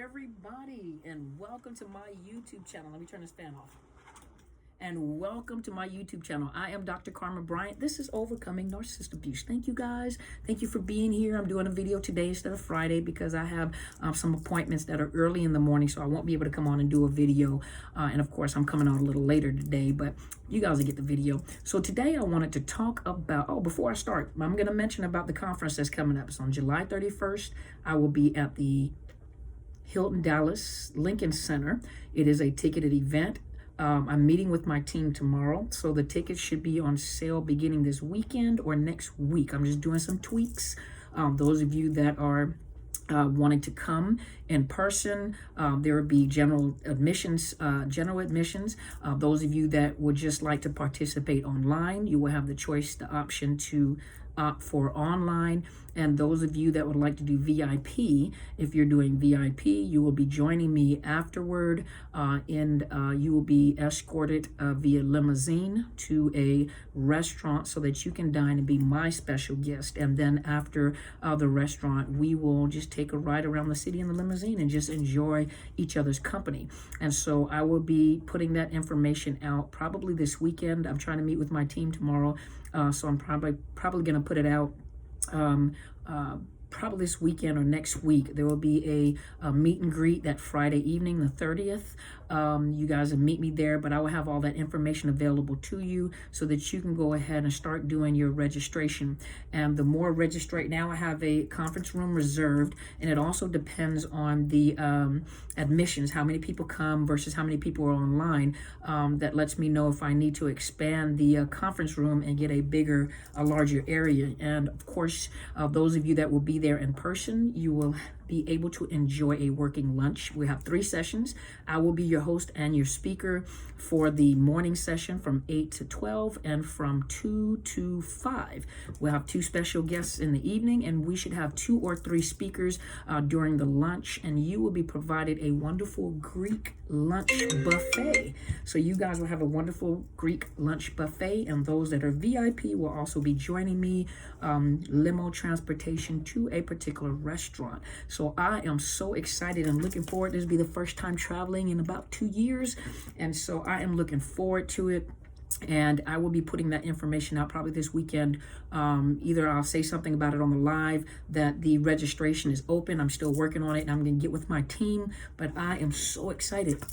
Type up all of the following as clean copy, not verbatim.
everybody, and welcome to my YouTube channel. Let me turn this fan off. And welcome to my YouTube channel. I am Dr. Carmen Bryant. This is Overcoming Narcissist Abuse. Thank you guys. Thank you for being here. I'm doing a video today instead of Friday because I have some appointments that are early in the morning, so I won't be able to come on and do a video. And of course, I'm coming on a little later today, but you guys will get the video. So today I wanted to talk about, before I start, I'm going to mention about the conference that's coming up. It's on July 31st. I will be at the Hilton Dallas Lincoln Center. It is a ticketed event. I'm meeting with my team tomorrow, so the tickets should be on sale beginning this weekend or next week. I'm just doing some tweaks. Those of you that are wanting to come in person, there will be general admissions. Those of you that would just like to participate online, you will have the choice, the option to opt for online. And those of you that would like to do VIP, if you're doing VIP, you will be joining me afterward, and you will be escorted via limousine to a restaurant so that you can dine and be my special guest. And then after the restaurant, we will just take a ride around the city in the limousine and just enjoy each other's company. And so I will be putting that information out probably this weekend. I'm trying to meet with my team tomorrow, so I'm probably going to put it out probably this weekend or next week. There will be a meet and greet that Friday evening, the 30th. You guys will meet me there, but I will have all that information available to you so that you can go ahead and start doing your registration. And the more registrate, now I have a conference room reserved, and it also depends on the admissions, how many people come versus how many people are online. That lets me know if I need to expand the conference room and get a larger area. And of course, those of you that will be there in person, you will be able to enjoy a working lunch. We have 3 sessions. I will be your host and your speaker for the morning session from 8 to 12 and from 2 to 5. We'll have 2 special guests in the evening, and we should have 2 or 3 speakers during the lunch, and you will be provided a wonderful Greek lunch buffet. So you guys will have a wonderful Greek lunch buffet, and those that are VIP will also be joining me, limo transportation to a particular restaurant. So I am so excited and looking forward. This will be the first time traveling in about 2 years. And so I am looking forward to it. And I will be putting that information out probably this weekend. Either I'll say something about it on the live that the registration is open. I'm still working on it, and I'm going to get with my team. But I am so excited.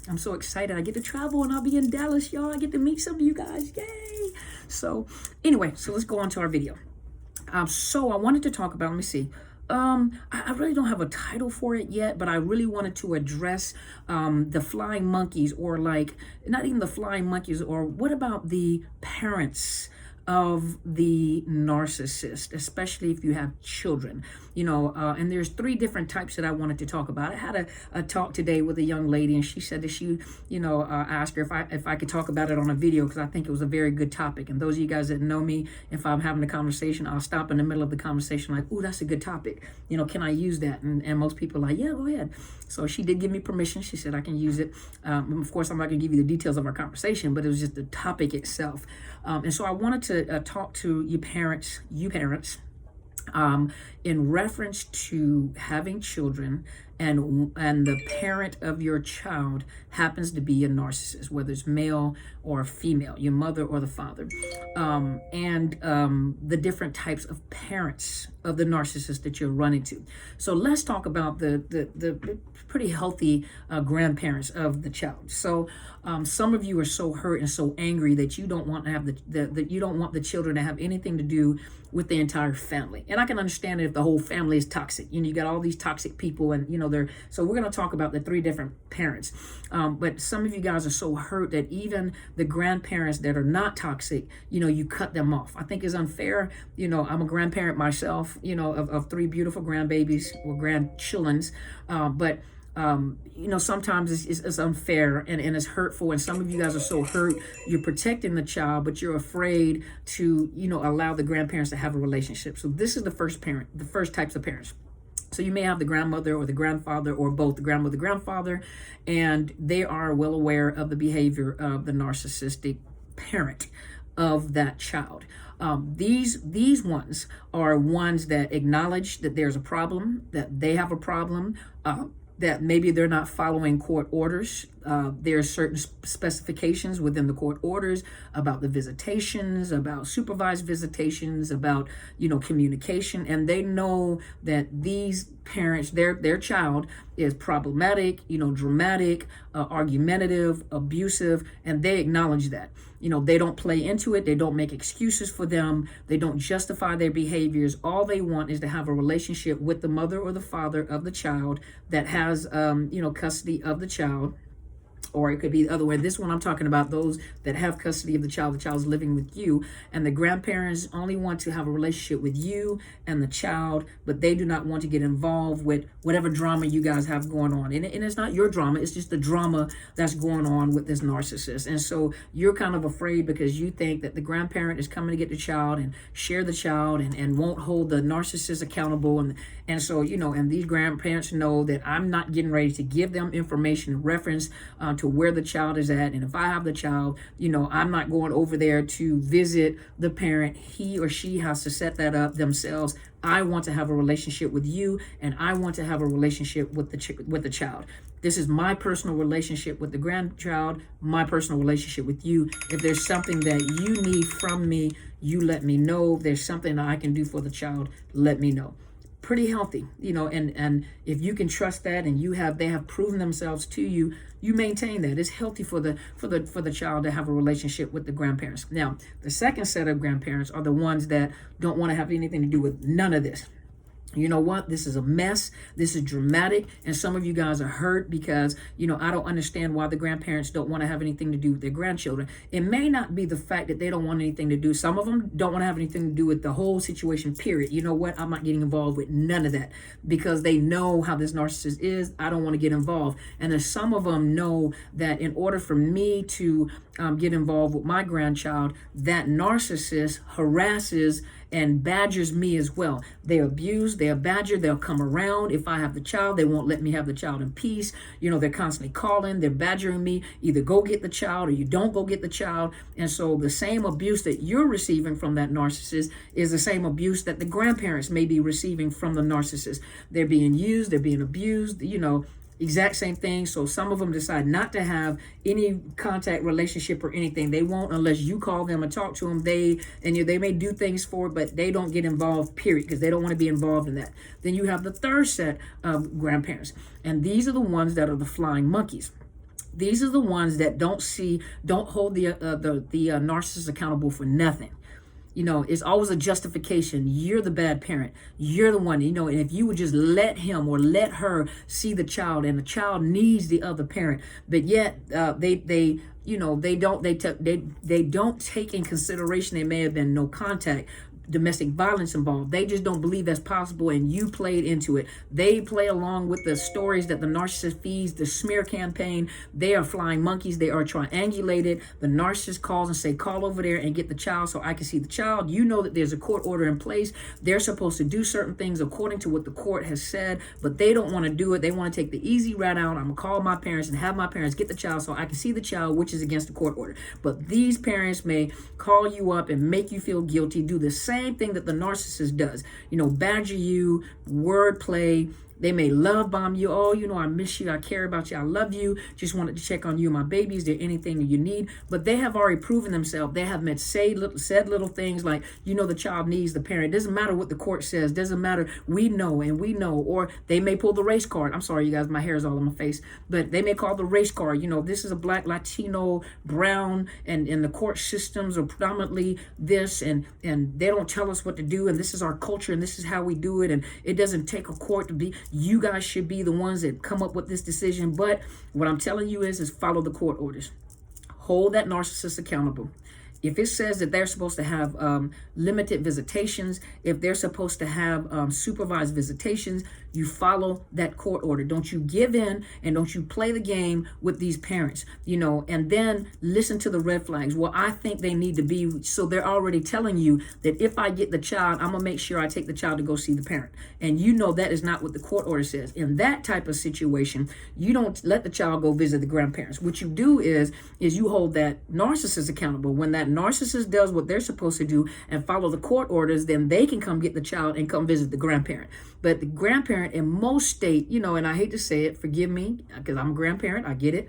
I'm so excited. I get to travel, and I'll be in Dallas, y'all. I get to meet some of you guys. Yay! So anyway, so let's go on to our video. So I wanted to talk about, let me see. I really don't have a title for it yet, but I really wanted to address the flying monkeys, or like, not even the flying monkeys, or what about the parents of the narcissist, especially if you have children, and there's 3 different types that I wanted to talk about. I had a talk today with a young lady, and she said that she, asked her if I could talk about it on a video, because I think it was a very good topic. And those of you guys that know me, if I'm having a conversation, I'll stop in the middle of the conversation like, ooh, that's a good topic. Can I use that? And most people are like, yeah, go ahead. So she did give me permission. She said I can use it. Of course, I'm not going to give you the details of our conversation, but it was just the topic itself. And so I wanted to talk to you parents, in reference to having children, and the parent of your child happens to be a narcissist, whether it's male or female, your mother or the father, and the different types of parents of the narcissist that you're running to. So let's talk about the pretty healthy grandparents of the child. So some of you are so hurt and so angry that you don't want to have you don't want the children to have anything to do with the entire family. And I can understand it if the whole family is toxic. You got all these toxic people, and so we're going to talk about the 3 different parents. But some of you guys are so hurt that even the grandparents that are not toxic, you cut them off. I think it's unfair. I'm a grandparent myself, of 3 beautiful grandbabies or grandchildrens. But sometimes it's unfair and it's hurtful. And some of you guys are so hurt, you're protecting the child, but you're afraid to, allow the grandparents to have a relationship. So this is the first types of parents. So you may have the grandmother or the grandfather, or both the grandmother, grandfather, and they are well aware of the behavior of the narcissistic parent of that child. These ones are ones that acknowledge that there's a problem, that they have a problem, that maybe they're not following court orders. There are certain specifications within the court orders about the visitations, about supervised visitations, about, communication. And they know that these parents, their child is problematic, dramatic, argumentative, abusive, and they acknowledge that. They don't play into it. They don't make excuses for them. They don't justify their behaviors. All they want is to have a relationship with the mother or the father of the child that has, custody of the child. Or it could be the other way. This one I'm talking about those that have custody of the child's living with you, and the grandparents only want to have a relationship with you and the child, but they do not want to get involved with whatever drama you guys have going on. And it's not your drama, it's just the drama that's going on with this narcissist. And so you're kind of afraid because you think that the grandparent is coming to get the child and share the child and won't hold the narcissist accountable. And so, and these grandparents know that I'm not getting ready to give them information in reference to where the child is at. And if I have the child, I'm not going over there to visit the parent. He or she has to set that up themselves. I want to have a relationship with you, and I want to have a relationship with the child. This is my personal relationship with the grandchild, my personal relationship with you. If there's something that you need from me, you let me know. If there's something that I can do for the child, let me know. Pretty healthy, and if you can trust that and they have proven themselves to you, you maintain that. It's healthy for the child to have a relationship with the grandparents. Now, the second set of grandparents are the ones that don't want to have anything to do with none of this. You know what? This is a mess. This is dramatic. And some of you guys are hurt because, I don't understand why the grandparents don't want to have anything to do with their grandchildren. It may not be the fact that they don't want anything to do. Some of them don't want to have anything to do with the whole situation, period. You know what? I'm not getting involved with none of that because they know how this narcissist is. I don't want to get involved. And then some of them know that in order for me to get involved with my grandchild, that narcissist harasses and badgers me as well. They abuse, they badger, they'll come around. If I have the child, they won't let me have the child in peace. They're constantly calling, they're badgering me, either go get the child or you don't go get the child. And so the same abuse that you're receiving from that narcissist is the same abuse that the grandparents may be receiving from the narcissist. They're being used, they're being abused, exact same thing. So some of them decide not to have any contact, relationship, or anything. They won't unless you call them and talk to them. They may do things for it, but they don't get involved, period, because they don't want to be involved in that. Then you have the third set of grandparents, and these are the ones that are the flying monkeys. These are the ones that don't hold the narcissist accountable for nothing. It's always a justification. You're the bad parent. You're the one, and if you would just let him or let her see the child, and the child needs the other parent, but yet they don't take in consideration there may have been no contact, domestic violence involved. They just don't believe that's possible, and you played into it. They play along with the stories that the narcissist feeds, the smear campaign. They are flying monkeys. They are triangulated. The narcissist calls and say, call over there and get the child so I can see the child. You know that there's a court order in place. They're supposed to do certain things according to what the court has said, but they don't want to do it. They want to take the easy route out. I'm going to call my parents and have my parents get the child so I can see the child, which is against the court order. But these parents may call you up and make you feel guilty, do the same thing that the narcissist does, badger you, wordplay. They may love bomb you. Oh, I miss you. I care about you. I love you. Just wanted to check on you and my baby. Is there anything that you need? But they have already proven themselves. They have said little things like, the child needs the parent. It doesn't matter what the court says. Doesn't matter. We know. Or they may pull the race card. I'm sorry, you guys. My hair is all on my face. But they may call the race card. This is a black, Latino, brown, and the court systems are predominantly this, and they don't tell us what to do. And this is our culture, and this is how we do it. And it doesn't take a court to be. You guys should be the ones that come up with this decision. But what I'm telling you is follow the court orders. Hold that narcissist accountable. If it says that they're supposed to have limited visitations, if they're supposed to have supervised visitations, you follow that court order. Don't you give in, and don't you play the game with these parents, and then listen to the red flags. Well, I think they need to be, so they're already telling you that if I get the child, I'm going to make sure I take the child to go see the parent. And that is not what the court order says. In that type of situation, you don't let the child go visit the grandparents. What you do is you hold that narcissist accountable. When that narcissist does what they're supposed to do and follow the court orders, then they can come get the child and come visit the grandparent. But the grandparent grandparent in most states, and I hate to say it, forgive me, because I'm a grandparent, I get it.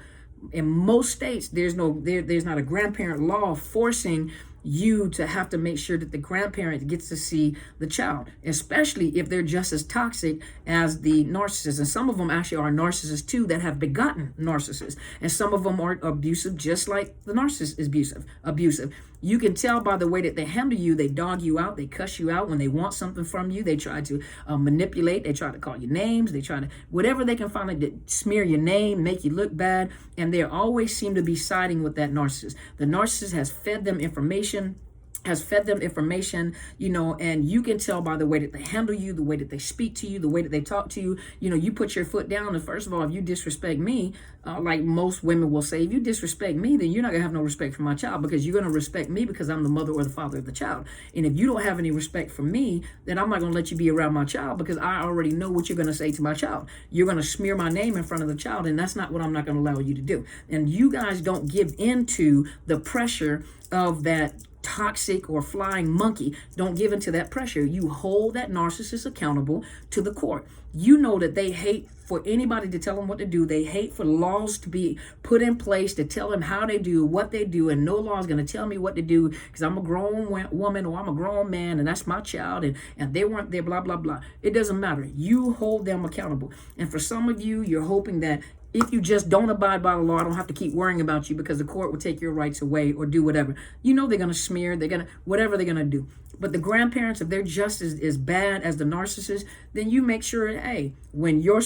In most states, there's not a grandparent law forcing you to have to make sure that the grandparent gets to see the child, especially if they're just as toxic as the narcissist. And some of them actually are narcissists too, that have begotten narcissists. And some of them are abusive, just like the narcissist is abusive. You can tell by the way that they handle you. They dog you out. They cuss you out when they want something from you. They try to manipulate. They try to call you names. They try to, whatever they can find to smear your name, make you look bad. And they always seem to be siding with that narcissist. The narcissist has fed them information, and you can tell by the way that they handle you, the way that they speak to you, the way that they talk to you. You put your foot down, and first of all, if you disrespect me, like most women will say, if you disrespect me, then you're not gonna have no respect for my child, because you're gonna respect me because I'm the mother or the father of the child. And if you don't have any respect for me, then I'm not gonna let you be around my child, because I already know what you're gonna say to my child. You're gonna smear my name in front of the child, and that's not what I'm not gonna allow you to do. And you guys don't give into the pressure of that toxic or flying monkey. Don't give into that pressure. You hold that narcissist accountable to the court. You know that they hate for anybody to tell them what to do. They hate for laws to be put in place to tell them how they do, what they do, and no law is going to tell me what to do because I'm a grown woman or I'm a grown man and that's my child and they weren't there, blah, blah, blah. It doesn't matter. You hold them accountable. And for some of you, you're hoping that if you just don't abide by the law, I don't have to keep worrying about you because the court will take your rights away or do whatever. They're going to smear, whatever they're going to do. But the grandparents, if they're just as bad as the narcissist, then you make sure, hey, when your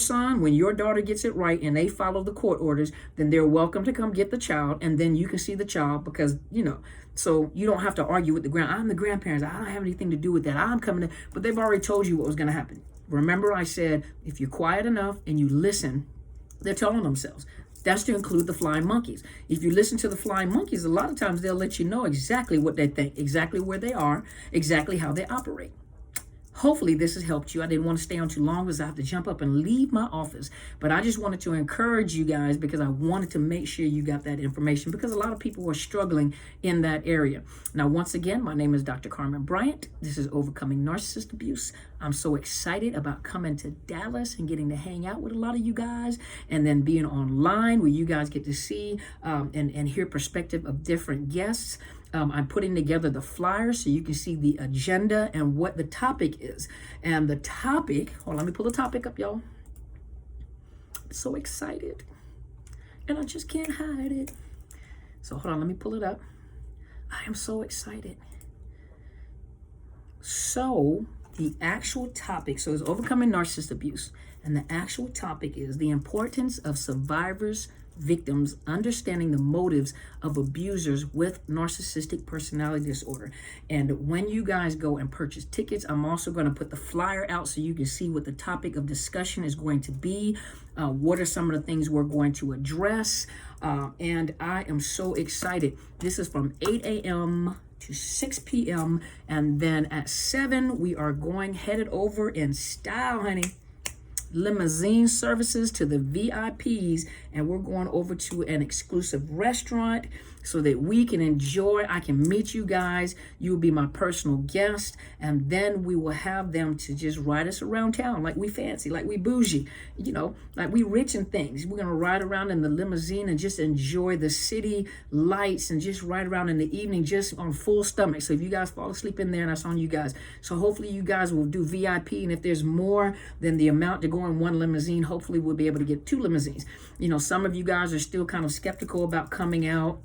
daughter gets it right and they follow the court orders, then they're welcome to come get the child, and then you can see the child because, so you don't have to argue with I'm the grandparents. I don't have anything to do with that. I'm coming in. But they've already told you what was going to happen. Remember I said, if you're quiet enough and you listen, they're telling themselves. That's to include the flying monkeys. If you listen to the flying monkeys, a lot of times they'll let you know exactly what they think, exactly where they are, exactly how they operate. Hopefully this has helped you. I didn't want to stay on too long because I have to jump up and leave my office. But I just wanted to encourage you guys because I wanted to make sure you got that information because a lot of people are struggling in that area. Now, once again, my name is Dr. Carmen Bryant. This is Overcoming Narcissist Abuse. I'm so excited about coming to Dallas and getting to hang out with a lot of you guys and then being online where you guys get to see and hear perspective of different guests. I'm putting together the flyer so you can see the agenda and what the topic is. And the topic, hold on, let me pull the topic up, y'all. I'm so excited. And I just can't hide it. So hold on, let me pull it up. I am so excited. So the actual topic, so it's Overcoming Narcissist Abuse. And the actual topic is the importance of survivors, victims, understanding the motives of abusers with narcissistic personality disorder. And when you guys go and purchase tickets, I'm also going to put the flyer out so you can see what the topic of discussion is going to be. What are some of the things we're going to address? And I am so excited. This is from 8 a.m. to 6 p.m. And then at 7, we are headed over in style, honey. Limousine services to the VIPs, and we're going over to an exclusive restaurant so that we can enjoy. I can meet you guys. You'll be my personal guest, and then we will have them to just ride us around town like we fancy, like we bougie, like we rich and things. We're gonna ride around in the limousine and just enjoy the city lights and just ride around in the evening just on full stomach. So if you guys fall asleep in there, that's on you guys. So hopefully you guys will do VIP, and if there's more than the amount to go in one limousine, hopefully we'll be able to get 2 limousines. Some of you guys are still kind of skeptical about coming out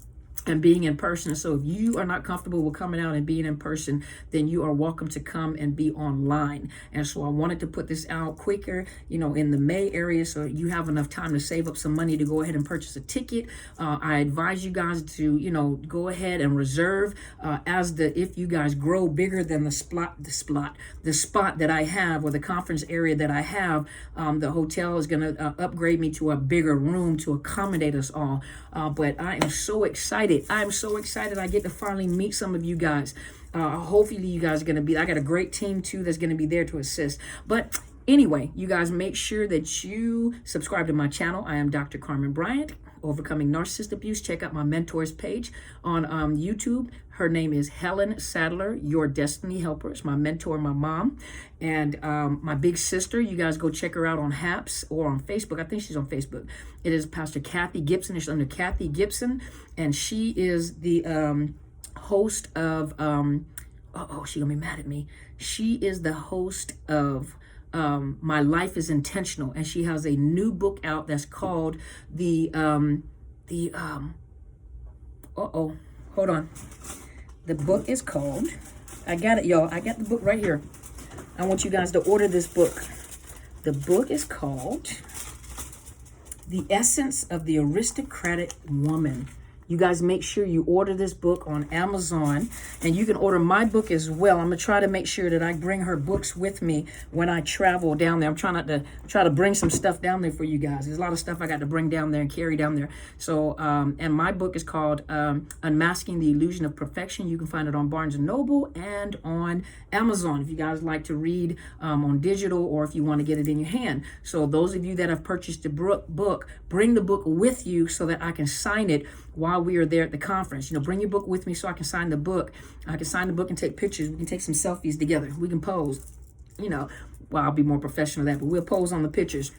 and being in person. So if you are not comfortable with coming out and being in person, then you are welcome to come and be online. And so I wanted to put this out quicker, in the May area, so you have enough time to save up some money to go ahead and purchase a ticket. I advise you guys to, go ahead and reserve if you guys grow bigger than the spot that I have, or the conference area that I have, the hotel is going to upgrade me to a bigger room to accommodate us all. But I am so excited. I'm so excited I get to finally meet some of you guys. Hopefully you guys are going to be, I got a great team too that's going to be there to assist. But Anyway, you guys make sure that you subscribe to my channel. I am Dr. Carmen Bryant, Overcoming Narcissist Abuse. Check out my mentors page on YouTube. Her name is Helen Sadler, Your Destiny Helper. It's my mentor, my mom, and my big sister. You guys go check her out on HAPS or on Facebook. I think she's on Facebook. It is Pastor Kathy Gibson. It's under Kathy Gibson, and she is the host of, she's gonna be mad at me. She is the host of My Life is Intentional, and she has a new book out that's called hold on. The book is called, I got it, y'all. I got the book right here. I want you guys to order this book. The book is called The Essence of the Aristocratic Woman. You guys make sure you order this book on Amazon, and you can order my book as well. I'm gonna try to make sure that I bring her books with me when I travel down there. I'm trying to bring some stuff down there for you guys. There's a lot of stuff I got to bring down there and carry down there. So, and my book is called Unmasking the Illusion of Perfection. You can find it on Barnes & Noble and on Amazon if you guys like to read on digital, or if you want to get it in your hand. So those of you that have purchased the book, bring the book with you so that I can sign it while we are there at the conference. Bring your book with me so I can sign the book. I can sign the book and take pictures. We can take some selfies together. We can pose. Well, I'll be more professional than that, but we'll pose on the pictures.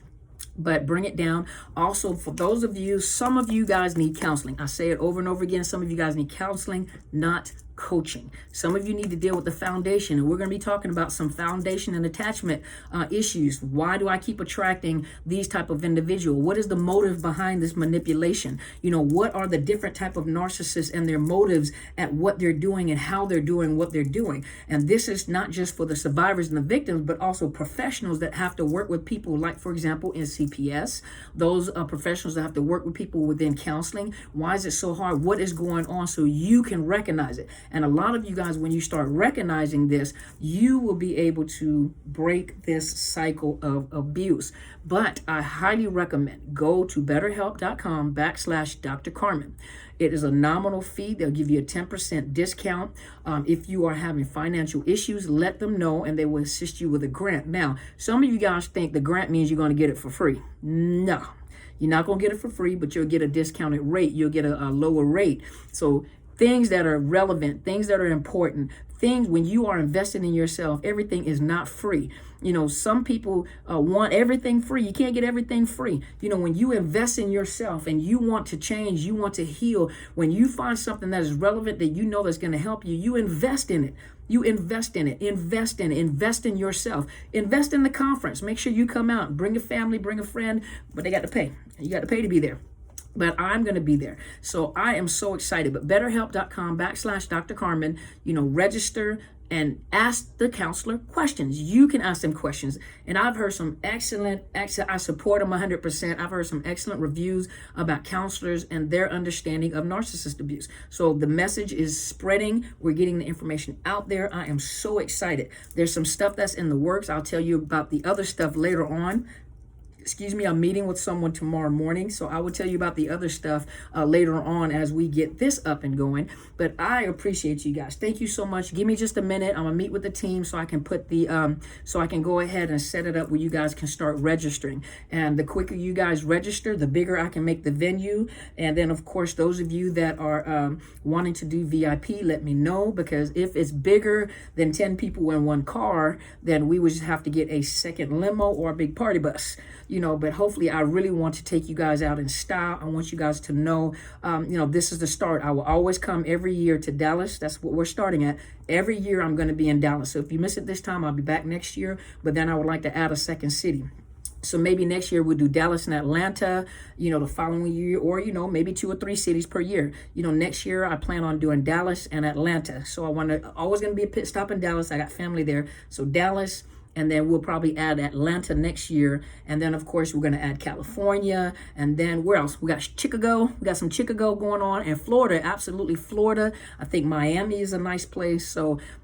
But bring it down. Also, for those of you, some of you guys need counseling. I say it over and over again. Some of you guys need counseling, not coaching. Some of you need to deal with the foundation, and we're going to be talking about some foundation and attachment issues. Why do I keep attracting these type of individual? What is the motive behind this manipulation? What are the different type of narcissists and their motives at what they're doing and how they're doing what they're doing? And this is not just for the survivors and the victims, but also professionals that have to work with people, like, for example, in CPS, those professionals that have to work with people within counseling. Why is it so hard? What is going on? So you can recognize it. And a lot of you guys, when you start recognizing this, you will be able to break this cycle of abuse. But I highly recommend go to betterhelp.com/Dr. Carmen. It is a nominal fee. They'll give you a 10% discount. If you are having financial issues, let them know and they will assist you with a grant. Now, some of you guys think the grant means you're going to get it for free. No, you're not going to get it for free, but you'll get a discounted rate. You'll get a lower rate. So things that are relevant, things that are important, things when you are invested in yourself, everything is not free. Some people want everything free. You can't get everything free. When you invest in yourself and you want to change, you want to heal, when you find something that is relevant that that's going to help you, you invest in it. You invest in it, invest in yourself, invest in the conference. Make sure you come out, bring a family, bring a friend, but they got to pay. You got to pay to be there. But I'm going to be there. So I am so excited. But betterhelp.com/Dr. Carmen, register and ask the counselor questions. You can ask them questions. And I've heard some I support them 100%. I've heard some excellent reviews about counselors and their understanding of narcissist abuse. So the message is spreading. We're getting the information out there. I am so excited. There's some stuff that's in the works. I'll tell you about the other stuff later on. I'm meeting with someone tomorrow morning, so I will tell you about the other stuff later on as we get this up and going. But I appreciate you guys. Thank you so much. Give me just a minute. I'm gonna meet with the team so I can put so I can go ahead and set it up where you guys can start registering. And the quicker you guys register, the bigger I can make the venue. And then, of course, those of you that are wanting to do VIP, let me know, because if it's bigger than 10 people in one car, then we would just have to get a second limo or a big party bus. But hopefully I really want to take you guys out in style. I want you guys to know, this is the start. I will always come every year to Dallas. That's what we're starting at. Every year I'm going to be in Dallas. So if you miss it this time, I'll be back next year. But then I would like to add a second city. So maybe next year we'll do Dallas and Atlanta, the following year, or, maybe 2 or 3 cities per year. Next year I plan on doing Dallas and Atlanta. So always going to be a pit stop in Dallas. I got family there. So Dallas, and then we'll probably add Atlanta next year. And then, of course, we're going to add California. And then where else? We got Chicago. We got some Chicago going on. And Florida, absolutely Florida. I think Miami is a nice place.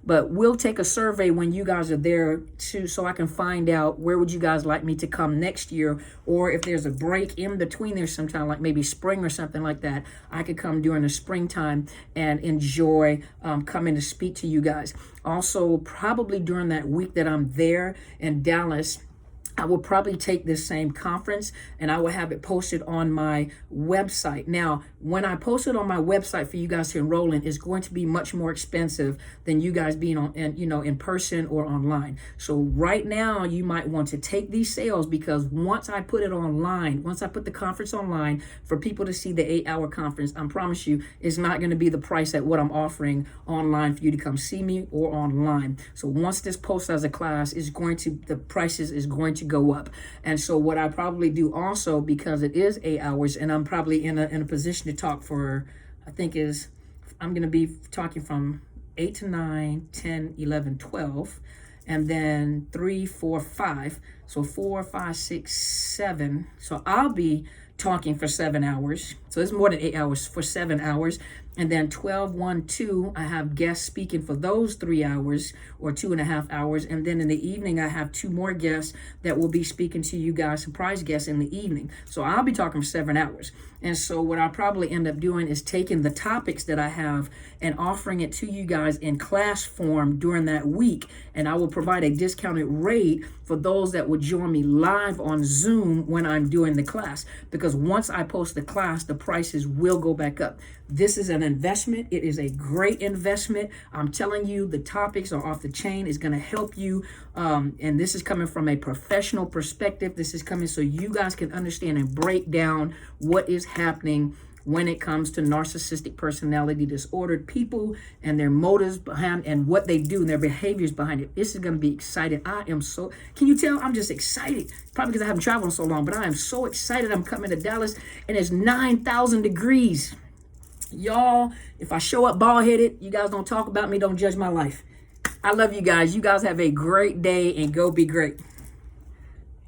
But we'll take a survey when you guys are there too, so I can find out where would you guys like me to come next year. Or if there's a break in between there sometime, like maybe spring or something like that, I could come during the springtime and enjoy coming to speak to you guys. Also, probably during that week that I'm there in Dallas, I will probably take this same conference and I will have it posted on my website. Now, when I post it on my website for you guys to enroll in, it's going to be much more expensive than you guys being on, in person or online. So right now, you might want to take these sales, because once I put it online, once I put the conference online for people to see the 8-hour conference, I promise you, it's not going to be the price at what I'm offering online for you to come see me or online. So once this posts as a class, the prices is going to go up. And so what I probably do also, because it is 8 hours and I'm probably in a position to talk for, I'm going to be talking from 8 to 9, 10, 11, 12, and then 3, 4, 5. So 4, 5, 6, 7. So I'll be talking for 7 hours. So it's more than 8 hours, for 7 hours. And then 12, 1, 2, I have guests speaking for those 3 hours or 2.5 hours. And then in the evening, I have 2 more guests that will be speaking to you guys, surprise guests in the evening. So I'll be talking for 7 hours. And so what I'll probably end up doing is taking the topics that I have and offering it to you guys in class form during that week. And I will provide a discounted rate for those that would join me live on Zoom when I'm doing the class. Because once I post the class, the prices will go back up. This is an investment. It is a great investment. I'm telling you, the topics are off the chain. It's going to help you. And this is coming from a professional perspective. This is coming so you guys can understand and break down what is happening when it comes to narcissistic personality disordered people and their motives behind and what they do and their behaviors behind it. This is going to be exciting. Can you tell I'm just excited? Probably because I haven't traveled in so long, but I am so excited. I'm coming to Dallas and it's 9,000 degrees. Y'all, if I show up bald-headed, you guys don't talk about me, don't judge my life. I love you guys. You guys have a great day and go be great.